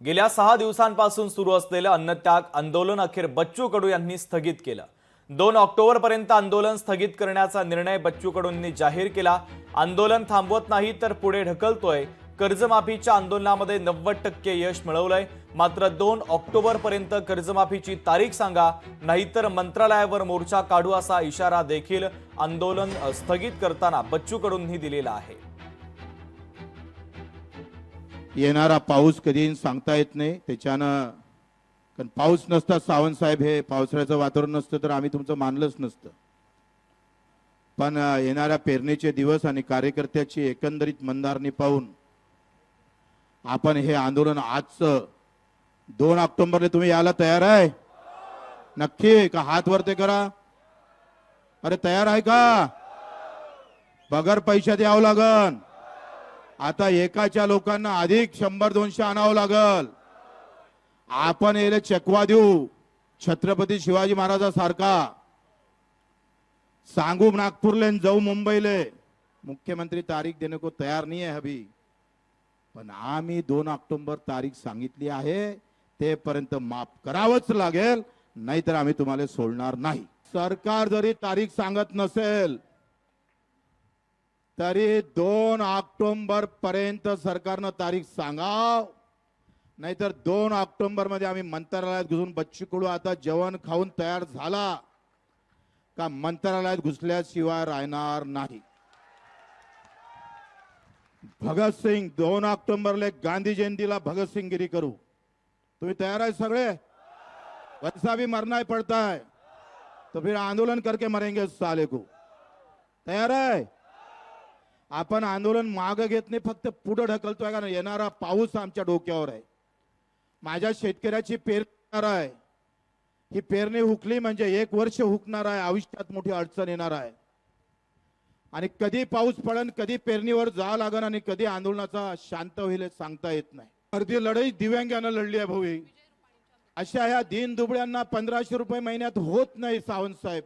गेल्या 6 दिवसांपासून सुरू असलेलं अन्नत्याग आंदोलन अखेर बच्चू कडू यांनी स्थगित केलं। 2 ऑक्टोबरपर्यंत आंदोलन स्थगित करण्याचा निर्णय बच्चू कडूंनी जाहीर केला। आंदोलन थांबवत नाही तर पुढे ढकलतोय। कर्जमाफीच्या आंदोलनामध्ये 90% यश मिळवलंय। मात्र 2 ऑक्टोबरपर्यंत कर्जमाफीची तारीख सांगा, नाहीतर मंत्रालयावर मोर्चा काढू असा इशारा देखील आंदोलन स्थगित करताना बच्चू कडूंनी दिलेला आहे। येणारा पाऊस कधी सांगता येत नाही, त्याच्यानं कारण पाऊस नसता सावंत साहेब हे पावसाळ्याचं वातावरण नसतं तर आम्ही तुमचं मानलंच नसतं। पण येणाऱ्या पेरणीचे दिवस आणि कार्यकर्त्याची एकंदरीत मंदारणी पाहून आपण हे आंदोलन आजचं 2 ऑक्टोबरला तुम्ही यायला तयार आहे? नक्की का? हात वरते करा। अरे तयार आहे का? बगर पैशात यावं लागन। आता एकाच्या लोकांना अधिक 100-200 आणावं लागल। आपण याला चकवा देऊ छत्रपती शिवाजी महाराजासारखा। सांगू नागपूरले जाऊ मुंबईले, मुख्यमंत्री तारीख देने को तयार नहीं है अभी, पण आम्ही 2 ऑक्टोबर तारीख सांगितली आहे। ते पर्यंत माफ करावंच लागेल, नाहीतर आम्ही तुम्हाला सोडणार नाही। सरकार जरी तारीख सांगत नसेल तरी 2 ऑक्टोबर पर्यंत सरकारनं तारीख सांगाव, नाहीतर 2 ऑक्टोबर मध्ये आम्ही मंत्रालयात घुसून बच्चू कडू आता जेवण खाऊन तयार झाला का मंत्रालयात घुसल्याशिवाय राहणार नाही। भगतसिंग 2 ऑक्टोबरला गांधी जयंतीला भगतसिंगगिरी करू। तुम्ही तैयार है सगळे? वैसा भी मरना ही पड़ता है तो फिर आंदोलन करके मरेंगे साले को। तैयार है? आपण आंदोलन मागे घेत नाही, फक्त पुढे ढकलतोय। कारण येणारा पाऊस आमच्या डोक्यावर आहे। माझ्या शेतकऱ्याची पेरणी आहे, ही पेरणी हुकली म्हणजे 1 वर्ष हुकणार आहे, आयुष्यात मोठी अडचण येणार आहे। आणि कधी पाऊस पडन, कधी पेरणीवर जावं लागन आणि कधी आंदोलनाचा शांत होईल सांगता येत नाही। अर्धी लढाई दिव्यांगांना लढली आहे भाऊ। अशा ह्या दीन दुबळ्यांना 1500 रुपये महिन्यात होत नाही सावंत साहेब।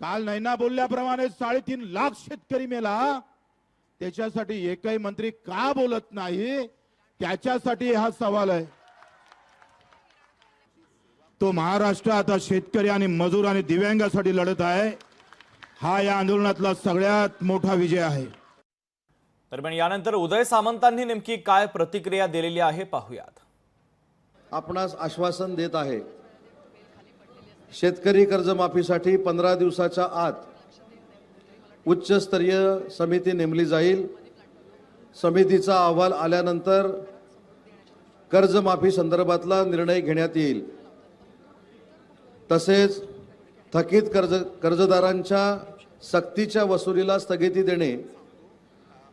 काल नैना बोलल्याप्रमाणे 3.5 लाख शेतकरी मेला, त्याच्यासाठी एकही मंत्री का बोलत नाही? त्याच्यासाठी हा सवाल आहे। तो महाराष्ट्र आता शेतकरी आणि मजूर आणि दिव्यांगासाठी लढत आहे। हा या आंदोलनातला सगळ्यात मोठा विजय आहे। दरम्यान यानंतर उदय सामंतांनी नेमकी काय प्रतिक्रिया दिलेली आहे पाहूयात। आपणास आश्वासन देत आहे, शेतकरी कर्जमाफीसाठी 15 दिवसाच्या आत उच्चस्तरीय समिती नेमली जाईल। समितीचा अहवाल आल्यानंतर कर्जमाफी संदर्भातला निर्णय घेण्यात येईल। तसेच थकीत कर्जदारांच्या सक्तीच्या वसुलीला स्थगिती देणे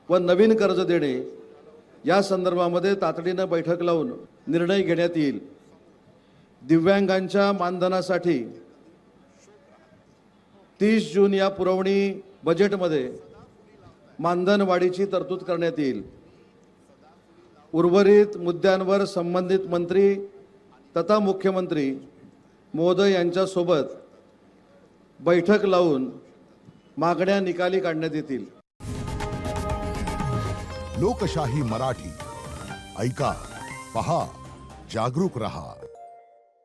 व नवीन कर्ज देणे या संदर्भामध्ये तातडीने बैठक लावून निर्णय घेण्यात येईल। दिव्यांगांच्या मानधनासाठी 30 जून या पुरवणी बजेटमध्ये मानधन वाढीची तरतूद करण्यात येईल। उर्वरित मुद्द्यांवर संबंधित मंत्री तथा मुख्यमंत्री महोदय यांच्यासोबत बैठक लावून मागण्या निकाली काढण्यात येतील। लोकशाही मराठी ऐका, पहा, जागरूक रहा।